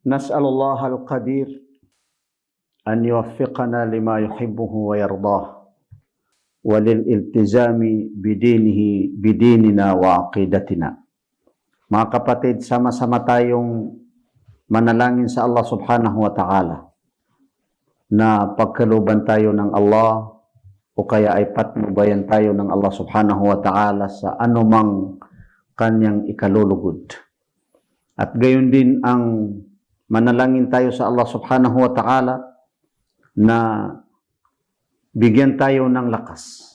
نسأل الله القدير أن يوفقنا لما يحبه ويرضاه وللالتزام بديننا وعقيدتنا. Mga kapatid, sama-sama tayong manalangin sa Allah subhanahu wa ta'ala na pagkaluban tayo ng Allah o kaya ay patnubayan tayo ng Allah subhanahu wa ta'ala sa anumang kanyang ikalulugod. At gayon din ang manalangin tayo sa Allah subhanahu wa ta'ala na bigyan tayo ng lakas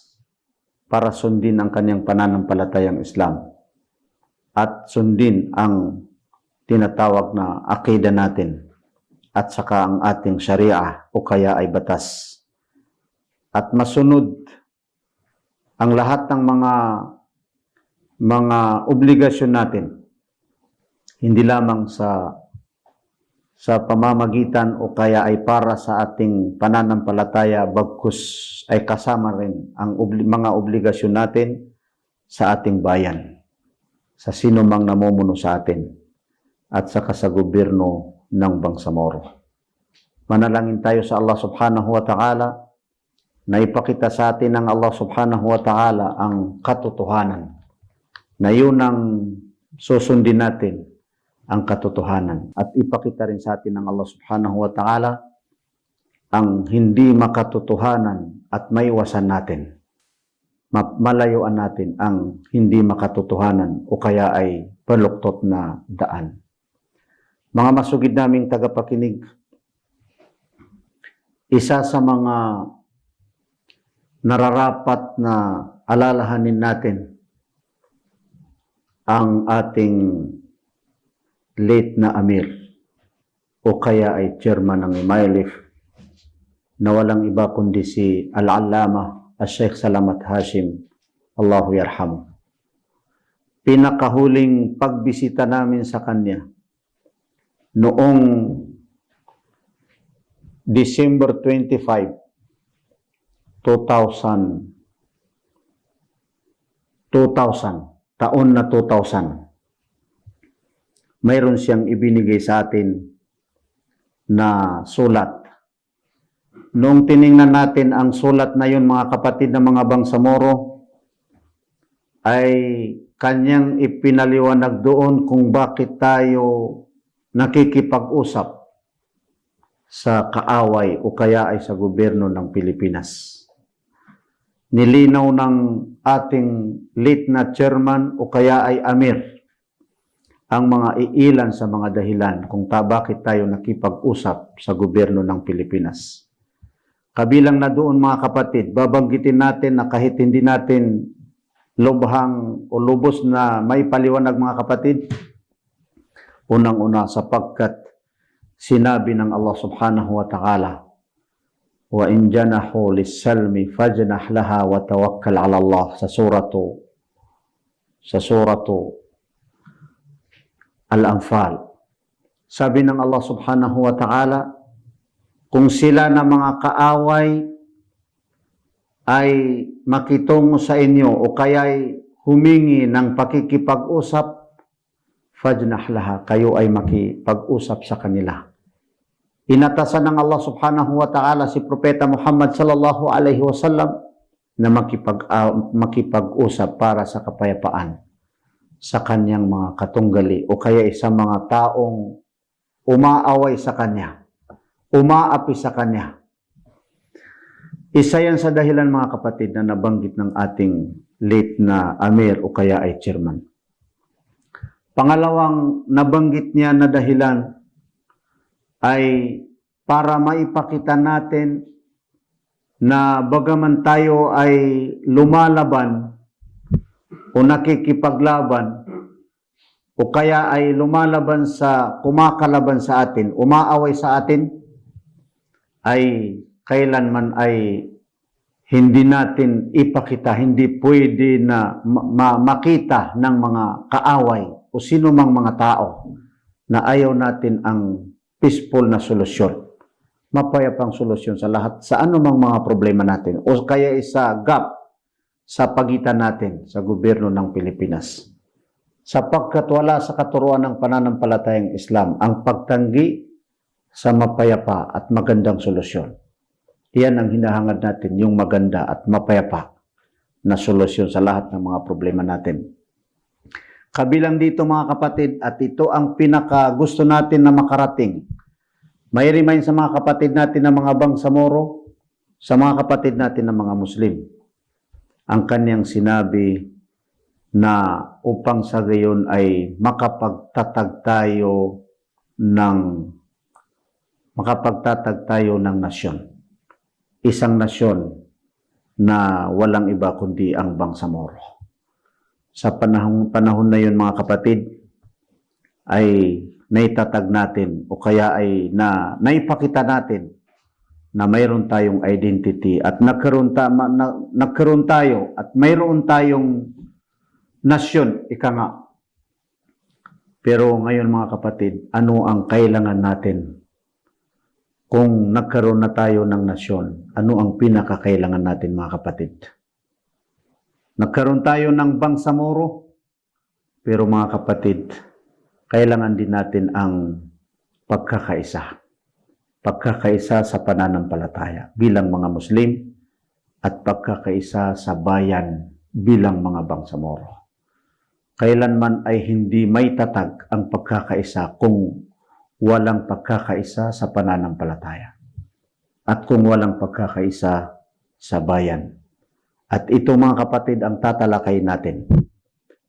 para sundin ang kanyang pananampalatayang Islam at sundin ang tinatawag na akida natin at saka ang ating sharia o kaya ay batas. At masunod ang lahat ng mga obligasyon natin, hindi lamang sa pamamagitan o kaya ay para sa ating pananampalataya, bagkus ay kasama rin ang mga obligasyon natin sa ating bayan, sa sino mang namumuno sa atin, at saka sa gobyerno ng Bangsamoro. Manalangin tayo sa Allah subhanahu wa ta'ala na ipakita sa atin ng Allah subhanahu wa ta'ala ang katotohanan, na yun ang susundin natin, ang katotohanan, at ipakita rin sa atin ng Allah subhanahu wa ta'ala ang hindi makatotohanan at maiwasan natin, malayuan natin ang hindi makatotohanan o kaya ay baluktot na daan. Mga masugid naming tagapakinig, isa sa mga nararapat na alalahanin natin ang ating late na Amir o kaya ay chairman ng Imailif na walang iba kundi si Al-Allama Al-Sheikh Salamat Hashim, Allahu yarhamu. Pinakahuling pagbisita namin sa kanya noong December 25, 2000, taon na 2000. Mayroon siyang ibinigay sa atin na sulat. Noong tiningnan natin ang sulat na yun, mga kapatid na mga Bangsamoro, ay kanyang ipinaliwanag doon kung bakit tayo nakikipag-usap sa kaaway o kaya ay sa gobyerno ng Pilipinas. Nilinaw ng ating late na chairman o kaya ay Amir ang mga iilan sa mga dahilan kung bakit tayo nakipag-usap sa gobyerno ng Pilipinas. Kabilang na doon, mga kapatid, babanggitin natin na kahit hindi natin lubhang o lubos na may paliwanag, mga kapatid, unang-una sapagkat sinabi ng Allah subhanahu wa ta'ala, wa in janahu lis-salmi fajnah laha wa tawakkal 'ala Allah, sa suratu Al-Anfal. Sabi ng Allah subhanahu wa ta'ala, kung sila na mga kaaway ay makitungo sa inyo o kaya'y humingi ng pakikipag-usap, fajnah laha, kayo ay makipag-usap sa kanila. Inatasan ng Allah subhanahu wa ta'ala si Propeta Muhammad sallallahu alaihi wasallam na makipag-usap para sa kapayapaan sa kanyang mga katunggali o kaya sa mga taong umaaway sa kanya, umaapi sa kanya. Isa yan sa dahilan, mga kapatid, na nabanggit ng ating late na Amir o kaya ay chairman. Pangalawang nabanggit niya na dahilan ay para maipakita natin na bagaman tayo ay lumalaban o nakikipaglaban o kaya ay lumalaban sa kumakalaban sa atin, umaaway sa atin, ay kailanman ay hindi natin ipakita, hindi pwede na makita ng mga kaaway o sino mang mga tao na ayaw natin ang peaceful na solusyon, mapayapang solusyon sa lahat, sa anumang mga problema natin o kaya isa gap sa pagitan natin sa gobyerno ng Pilipinas. sapagkat wala sa katuruan ng pananampalatayang Islam ang pagtanggi sa mapayapa at magandang solusyon. Iyan ang hinahangad natin, yung maganda at mapayapa na solusyon sa lahat ng mga problema natin. Kabilang dito mga kapatid, at ito ang pinaka gusto natin na makarating. May remind sa mga kapatid natin na mga Bangsamoro, sa mga kapatid natin na mga Muslim, ang kanyang sinabi na upang sa gayon ay makapagtatag tayo ng nasyon. Isang nasyon na walang iba kundi ang Bangsamoro. Sa panahon na yun mga kapatid, ay naitatag natin o kaya ay naipakita natin na mayroon tayong identity at nagkaroon tayo at mayroon tayong nasyon, ika nga. Pero ngayon mga kapatid, ano ang kailangan natin? Kung nagkaroon na tayo ng nasyon, ano ang pinakakailangan natin mga kapatid? Nagkaroon tayo ng Bangsamoro, pero mga kapatid, kailangan din natin ang pagkakaisa. Pagkakaisa sa pananampalataya bilang mga Muslim at pagkakaisa sa bayan bilang mga Bangsamoro. Kailanman ay hindi may tatag ang pagkakaisa kung walang pagkakaisa sa pananampalataya at kung walang pagkakaisa sa bayan. At ito mga kapatid ang tatalakay natin,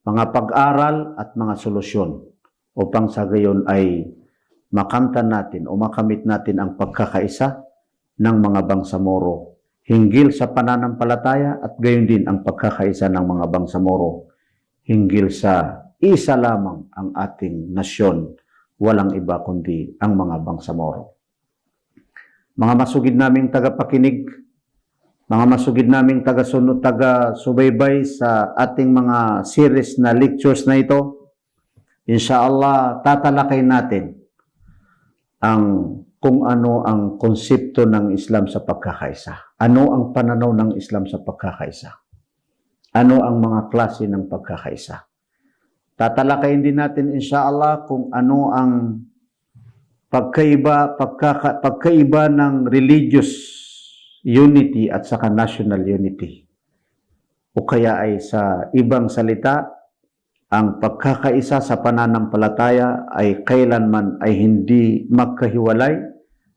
mga pag-aral at mga solusyon upang sa gayon ay makamtan natin o makamit natin ang pagkakaisa ng mga Bangsamoro hinggil sa pananampalataya at gayon din ang pagkakaisa ng mga Bangsamoro hinggil sa isa lamang ang ating nasyon, walang iba kundi ang mga Bangsamoro. Mga masugid naming tagapakinig, mga masugid naming taga-subaybay sa ating mga series na lectures na ito, inshallah tatalakay natin kung ano ang konsepto ng Islam sa pagkakaisa. Ano ang pananaw ng Islam sa pagkakaisa? Ano ang mga klase ng pagkakaisa? Tatalakayin din natin inshallah kung ano ang pagkaiba ng religious unity at saka national unity. O kaya ay sa ibang salita, ang pagkakaisa sa pananampalataya ay kailanman ay hindi magkahiwalay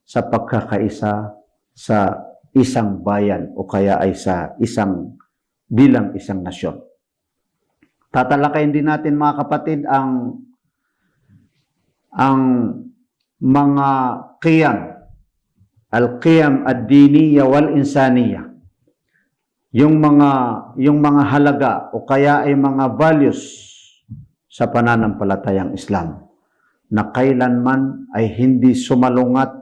sa pagkakaisa sa isang bayan o kaya ay sa bilang isang nasyon. Tatalakayin din natin mga kapatid ang mga qiyam, al-qiyam ad-diniya wal-insaniya. Yung mga halaga o kaya ay mga values sa pananampalatayang Islam na kailanman ay hindi sumalungat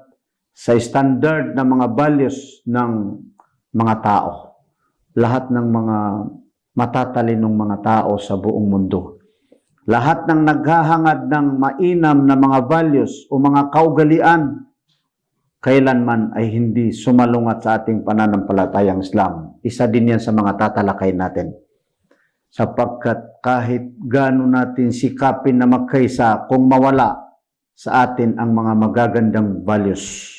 sa standard na mga values ng mga tao. Lahat ng mga matatalinong mga tao sa buong mundo. Lahat ng naghahangad ng mainam na mga values o mga kaugalian, kailanman ay hindi sumalungat sa ating pananampalatayang Islam. Isa din yan sa mga tatalakay natin. Sapagkat kahit gaano natin sikapin na magkaisa, kung mawala sa atin ang mga magagandang values,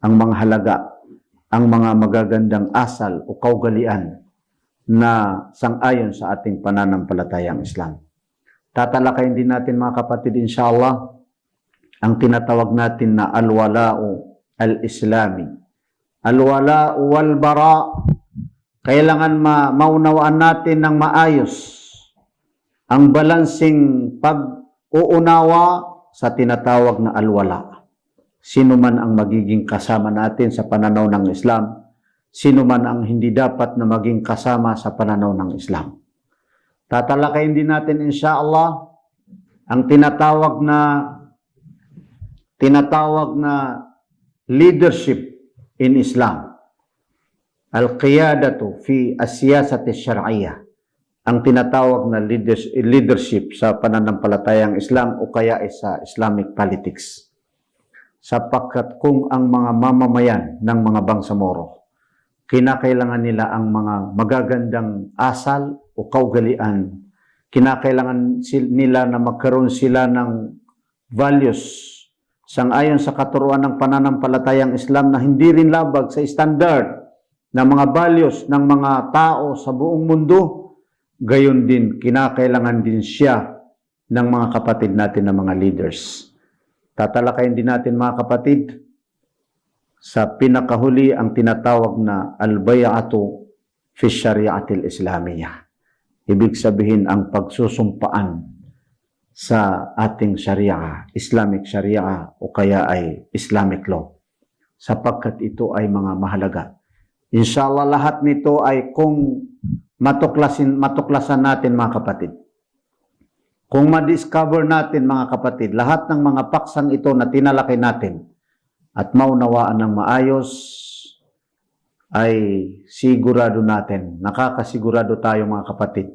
ang mga halaga, ang mga magagandang asal o kaugalian na sang-ayon sa ating pananampalatayang Islam. Tatalakayin din natin mga kapatid inshallah ang tinatawag natin na al-wala'u al-islami. Al-wala'u wal-bara'. Kailangan maunawaan natin ng maayos ang balansing pag-uunawa sa tinatawag na al-wala'. Sino man ang magiging kasama natin sa pananaw ng Islam, sino man ang hindi dapat na maging kasama sa pananaw ng Islam. Tatalakayin din natin inshallah ang tinatawag na leadership in Islam. Al-qiyadatu fi as-siyasati syar'iyyah. Ang tinatawag na leadership sa pananampalatayang Islam o kaya sa Islamic politics. Sapagkat kung ang mga mamamayan ng mga Bangsamoro, kinakailangan nila ang mga magagandang asal o kaugalian kinakailangan nila na magkaroon sila ng values sang-ayon sa katuruan ng pananampalatayang Islam na hindi rin labag sa standard ng mga values ng mga tao sa buong mundo, gayon din kinakailangan din siya ng mga kapatid natin na mga leaders. Tatalakayin din natin mga kapatid sa pinakahuli ang tinatawag na al-bay'atu fi syari'atil islamiyah. Ibig sabihin ang pagsusumpaan sa ating syariah, Islamic syariah o kaya ay Islamic law. Sapagkat ito ay mga mahalaga. Inshallah lahat nito ay kung matuklasan natin mga kapatid. Kung ma-discover natin mga kapatid, lahat ng mga paksang ito na tinalakay natin at maunawaan ng maayos, ay sigurado natin, nakakasigurado tayo mga kapatid,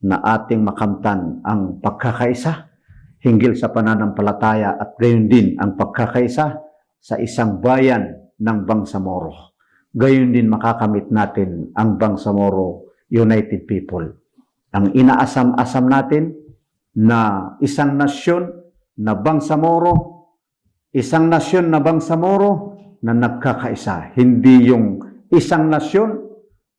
na ating makamtan ang pagkakaisa hinggil sa pananampalataya at gayon din ang pagkakaisa sa isang bayan ng Bangsamoro. Gayon din makakamit natin ang Bangsamoro United People. Ang inaasam-asam natin na isang nasyon na Bangsamoro, isang nasyon na Bangsamoro na nagkakaisa, hindi yung isang nasyon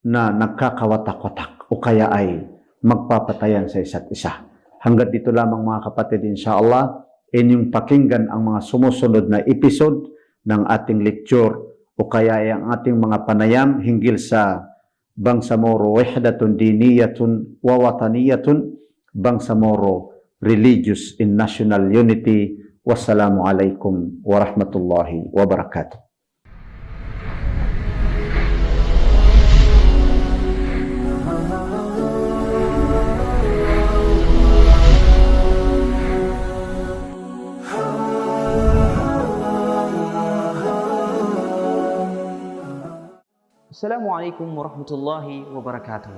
na nagkakawatak-watak o kaya ay magpapatayan sa isa't isa. Hanggat dito lamang mga kapatid, insyaAllah, inyong pakinggan ang mga sumusunod na episode ng ating lecture o kaya ay ang ating mga panayam hinggil sa Bangsamoro Wahdatun Diniyatun wa Wataniyatun, Bangsamoro Religious and National Unity. Wassalamu alaikum warahmatullahi wabarakatuh. Assalamualaikum warahmatullahi wabarakatuh.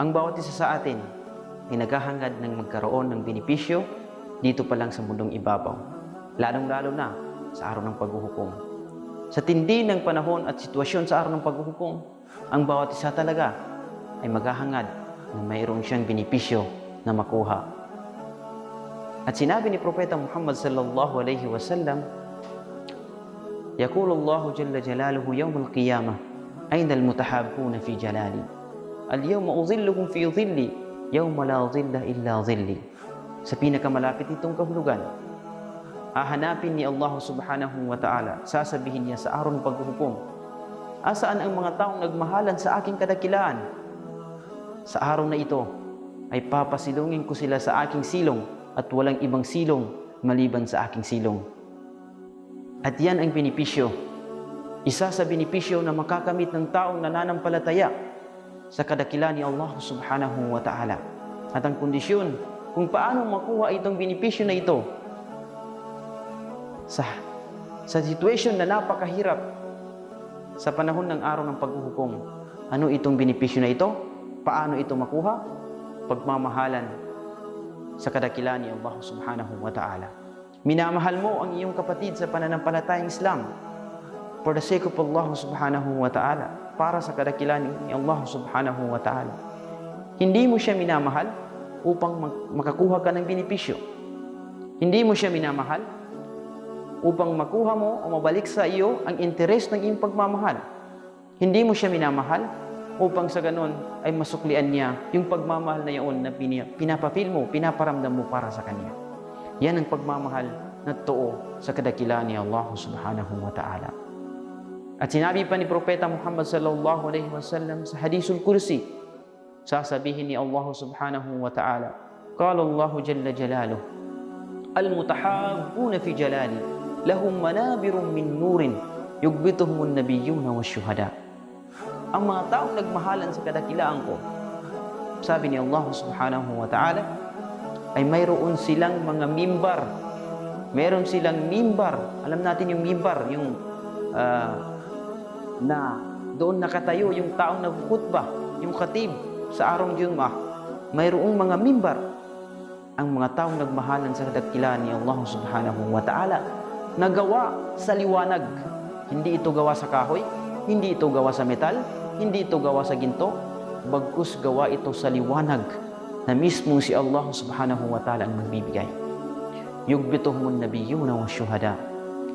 Ang bawat isa sa atin ay naghahangad ng magkaroon ng benepisyo dito pa lang sa mundong ibabaw, lalong-lalo na sa araw ng paghuhukom. Sa tindi ng panahon at sitwasyon sa araw ng paghuhukom, ang bawat isa talaga ay maghahangad na mayroon siyang benepisyo na makuha. At sinabi ni Propeta Muhammad sallallahu alaihi wasallam, Yaqulu Allahu jalla jalaluhu yawmal qiyamah, أين المتحابون في جلالي اليوم أظلهم في ظلي يوم لا ظل إلا ظلي. Sa pinakamalapit nitong kahulugan, hahanapin ni Allah subhanahu wa ta'ala, sasabihin niya sa araw ng paghuhukom, asaan ang mga taong nagmahalan sa aking kadakilaan? Sa araw na ito ay papasilungin ko sila sa aking silong at walang ibang silong maliban sa aking silong. At yan ang benepisyo, isa sa benepisyo na makakamit ng taong nananampalataya sa kadakilaan ni Allah subhanahu wa ta'ala. At ang kondisyon kung paano makuha itong benepisyo na ito sa situation na napakahirap sa panahon ng araw ng paghuhukom. Ano itong benepisyo na ito? Paano ito makuha? Pagmamahalan sa kadakilaan ni Allah subhanahu wa ta'ala. Minamahal mo ang iyong kapatid sa pananampalatayang Islam for the sake of Allah subhanahu wa ta'ala, para sa kadakilaan ni Allah subhanahu wa ta'ala. Hindi mo siya minamahal upang makakuha ka ng benepisyo. Hindi mo siya minamahal upang makuha mo o mabalik sa iyo ang interes ng iyong pagmamahal. Hindi mo siya minamahal upang sa ganon ay masuklian niya yung pagmamahal na iyon na pinapapil mo, pinaparamdam mo para sa kanya. Yan ang pagmamahal na totoo sa kadakilaan ni Allah subhanahu wa ta'ala. At sinabi pa ni Propeta Muhammad sallallahu alaihi wasallam sa Hadisul Kursi, sasabihin ni Allah subhanahu wa ta'ala, Qala Allah jalla jalaluhu, Al-mutahabbuna fi jalali, lahum manabirun min nurin, yugbituhumun nabiyyuna wa syuhada. Ang mga taong nagmahalan sa kadakilaan ko, sabi ni Allah subhanahu wa ta'ala, ay mayroon silang mga mimbar. Meron silang mimbar. Alam natin yung mimbar, yung na doon nakatayo yung taong nagkhutbah, yung khatib sa araw ng Jum'ah. Mayroong mga mimbar. Ang mga taong nagmahalan sa kadakilaan ni Allah subhanahu wa ta'ala, nagawa sa liwanag. Hindi ito gawa sa kahoy, hindi ito gawa sa metal, hindi ito gawa sa ginto, bagkus gawa ito sa liwanag na mismo si Allah subhanahu wa ta'ala ang magbibigay. Yugbituhumun nabiyuna wa syuhada.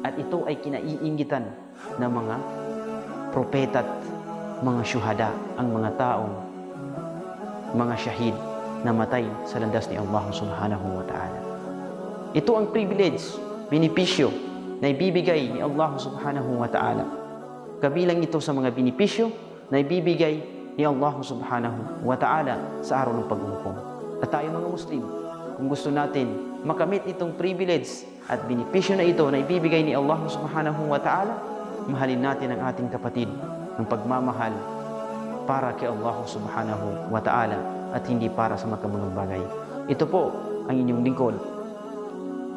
At ito ay kinaiingitan ng mga propeta at mga syuhada, ang mga taong mga syahid na matay sa landas ni Allah subhanahu wa ta'ala. Ito ang privilege, benepisyo na ibibigay ni Allah subhanahu wa ta'ala. Kabilang ito sa mga benepisyo na ibibigay ni Allah subhanahu wa ta'ala sa araw ng paghuhukom. At tayo mga Muslim, kung gusto natin makamit itong privilege at benepisyo na ito na ibibigay ni Allah subhanahu wa ta'ala, mahalin natin ang ating kapatid ng pagmamahal para kay Allah subhanahu wa ta'ala at hindi para sa makamulang bagay. Ito po ang inyong lingkod,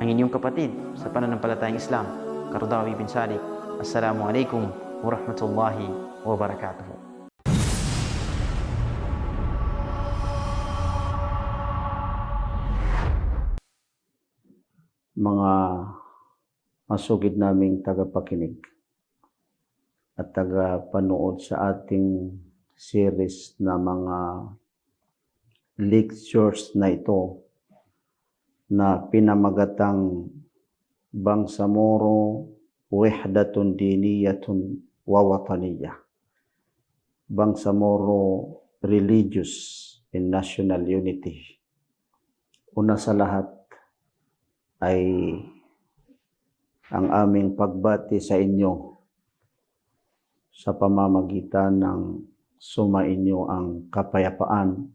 ang inyong kapatid sa pananampalatayang Islam, Qaradawi bin Salik. Assalamualaikum warahmatullahi wabarakatuh. Mga masugid naming tagapakinig at tagapanood sa ating series na mga lectures na ito na pinamagatang Bangsamoro Wahdatun Diniyatun wa Wataniyah. Bangsamoro Religious and National Unity. Una sa lahat ay ang aming pagbati sa inyo sa pamamagitan ng sumainyo ang kapayapaan,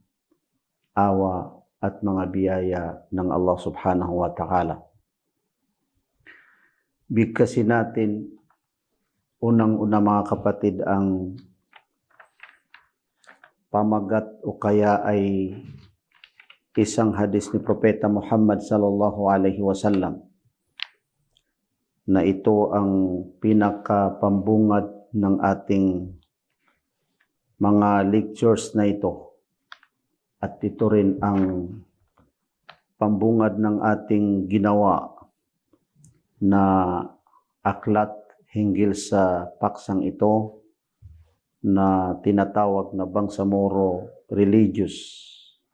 awa at mga biyaya ng Allah subhanahu wa ta'ala. Bigkasin natin unang-una mga kapatid ang pamagat o kaya ay isang hadis ni Propeta Muhammad sallallahu alaihi wasallam na ito ang pinakapambungad ng ating mga lectures na ito. At ito rin ang pambungad ng ating ginawa na aklat hinggil sa paksang ito na tinatawag na Bangsamoro Religious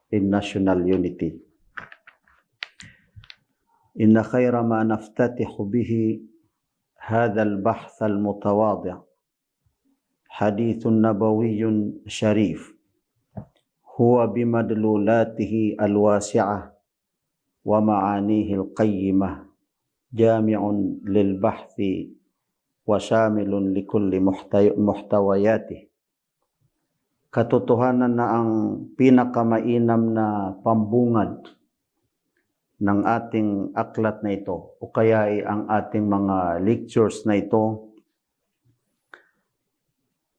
in National Unity. Inna khayra ma naftatihu bihi hadha al-bahth al-mutawadi' hadithun nabawiyyun sharif huwa bimadlulatihi al-wasi'ah wa ma'anihi al-qayyimah jami'un lil-bahthi wa shamilun likulli muhtawayatih. Katotohanan na ang pinakamainam na pambungad ng ating aklat na ito o kaya ay ang ating mga lectures na ito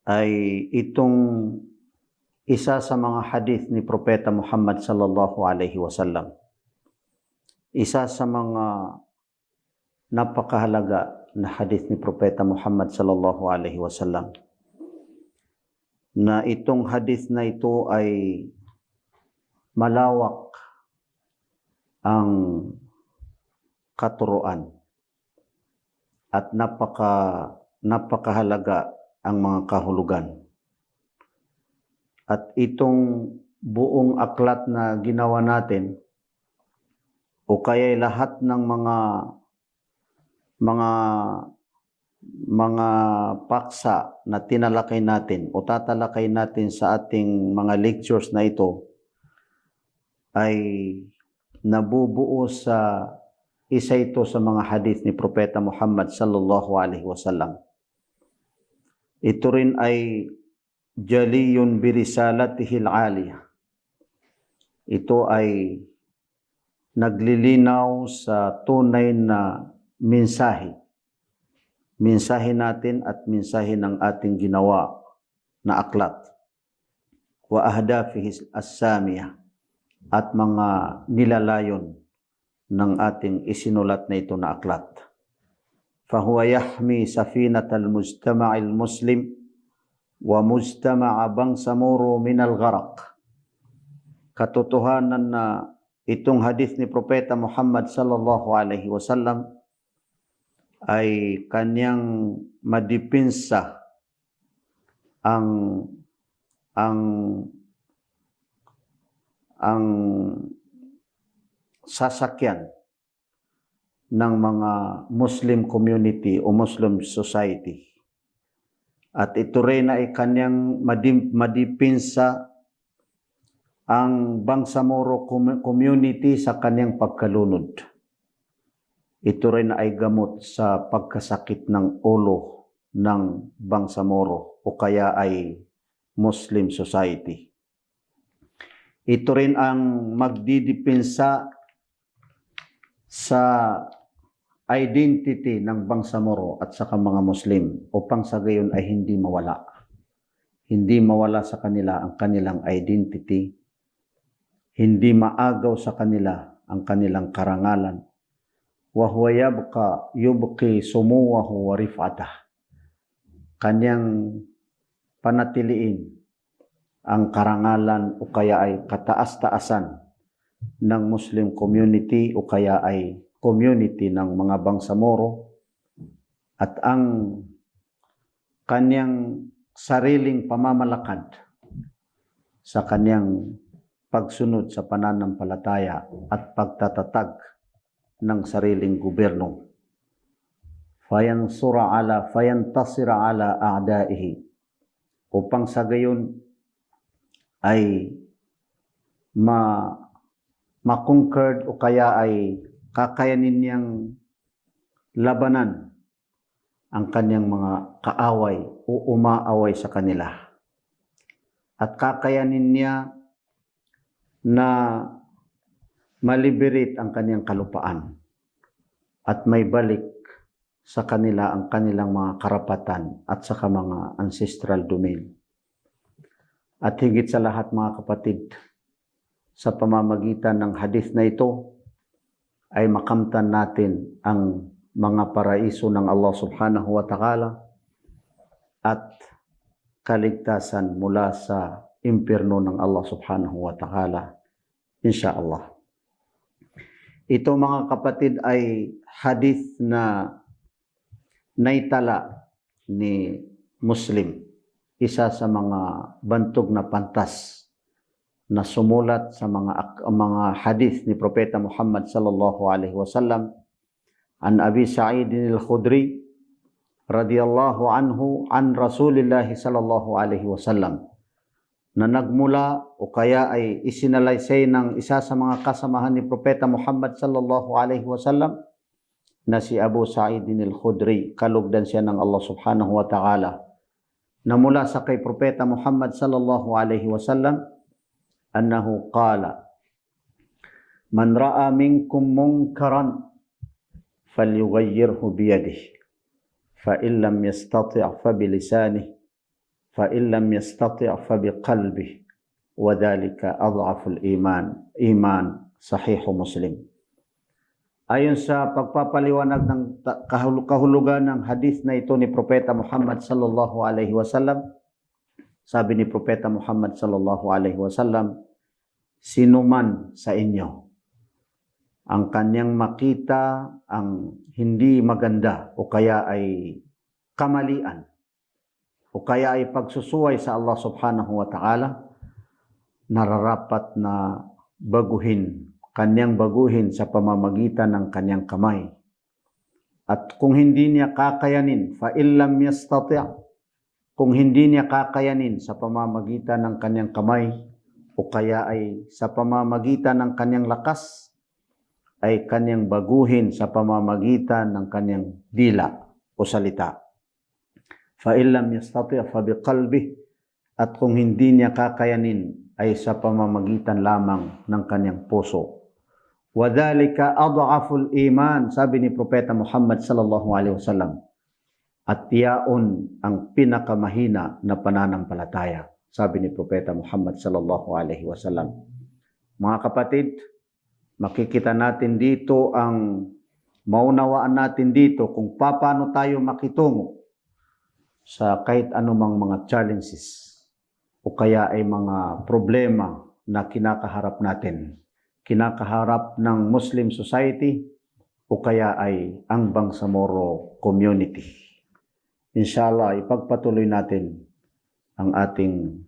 ay itong isa sa mga hadith ni Propeta Muhammad sallallahu alaihi wasallam. Isa sa mga napakahalaga na hadith ni Propeta Muhammad sallallahu alaihi wasallam. Na itong hadith na ito ay malawak ang katuruan at napakahalaga ang mga kahulugan. At itong buong aklat na ginawa natin o kaya lahat ng mga paksa na tinalakay natin o tatalakay natin sa ating mga lectures na ito ay nabubuo sa isa ito sa mga hadith ni Propeta Muhammad sallallahu alaihi wasallam. Ito rin ay jaliyun birisalatihil aliyah. Ito ay naglilinaw sa tunay na mensahe natin at mensahe ng ating ginawa na aklat. Wa ahdafihi as-samiyah at mga nilalayon ng ating isinulat na ito na aklat. Fahuwa yahmi safinatal mujtama'il muslim wa mujtama'a Bangsamoro minal gharaq. Katotohanan na itong hadith ni Propeta Muhammad sallallahu alaihi wasallam ay kanyang madipinsa ang ang sasakyan ng mga Muslim community o Muslim society. At ito rin ay kanyang madipinsa ang Bangsamoro community sa kanyang pagkalunod. Ito rin ay gamot sa pagkasakit ng ulo ng Bangsamoro o kaya ay Muslim society. Ito rin ang magdidipinsa sa identity ng Bangsamoro at saka mga Muslim upang sa gayon ay hindi mawala. Hindi mawala sa kanila ang kanilang identity, hindi maagaw sa kanila ang kanilang karangalan. Wa huwa yubqi sumuwahu wa rif'atah. Kanyang panatiliin ang karangalan o kaya ay kataas-taasan ng Muslim community o kaya ay community ng mga Bangsamoro at ang kanyang sariling pamamalakad sa kanyang pagsunod sa pananampalataya at pagtatatag ng sariling gobyerno. Fayantasira ala a'daihi, upang sa gayon ay ma-conquered o kaya ay kakayanin niyang labanan ang kanyang mga kaaway o umaaway sa kanila. At kakayanin niya na maliberit ang kanyang kalupaan at may balik sa kanila ang kanilang mga karapatan at saka mga ancestral domain. At higit sa lahat mga kapatid, sa pamamagitan ng hadith na ito ay makamtan natin ang mga paraiso ng Allah subhanahu wa ta'ala at kaligtasan mula sa impyerno ng Allah subhanahu wa ta'ala, insyaallah. Ito mga kapatid ay hadith na naitala ni Muslim, isa sa mga bantog na pantas na sumulat sa mga hadith ni Propeta Muhammad sallallahu alaihi wasallam. An Abi Sa'id al-Khudri radhiyallahu anhu an Rasulillah sallallahu alaihi wasallam, na nagmula o kaya ay isinalaysay ng isa sa mga kasamahan ni Propeta Muhammad sallallahu alaihi wasallam na si Abu Sa'id al-Khudri, kalugdan siya ng Allah subhanahu wa ta'ala, na mula sa kay Propeta Muhammad sallallahu alaihi wasallam annahu qala, man ra'a minkum munkaran falyughayyirhu biyadihi, fa in lam yastati' fa bilisanihi, fa in lam yastati' fa biqalbihi, wa dhalika adhaful iman, sahihu Muslim. Ayon sa pagpapaliwanag ng kahulugan ng hadith na ito ni Propeta Muhammad sallallahu alaihi wasallam, sabi ni Propeta Muhammad sallallahu alaihi wasallam, sino man sa inyo ang kanyang makita ang hindi maganda o kaya ay kamalian o kaya ay pagsusuway sa Allah subhanahu wa ta'ala, nararapat na kanyang baguhin sa pamamagitan ng kanyang kamay. At kung hindi niya kakayanin, fa illam yastati', kung hindi niya kakayanin sa pamamagitan ng kanyang kamay o kaya ay sa pamamagitan ng kanyang lakas, ay kanyang baguhin sa pamamagitan ng kanyang dila o salita. Fa illam yastati' fa biqalbihi, at kung hindi niya kakayanin ay sa pamamagitan lamang ng kanyang puso. Wadhalika adhaful iman, sabi ni Propeta Muhammad sallallahu alaihi wasallam, at yaon ang pinakamahina na pananampalataya, sabi ni Propeta Muhammad sallallahu alaihi wasallam. Mga kapatid, makikita natin dito maunawaan natin dito kung paano tayo makitungo sa kahit anumang mga challenges o kaya ay mga problema na kinakaharap ng Muslim society o kaya ay ang Bangsamoro community. Inshallah, ipagpatuloy natin ang ating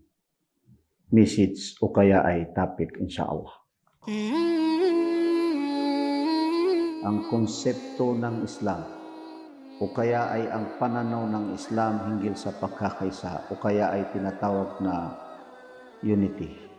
message o kaya ay topic, inshallah. Ang konsepto ng Islam o kaya ay ang pananaw ng Islam hinggil sa pagkakaisa o kaya ay tinatawag na unity.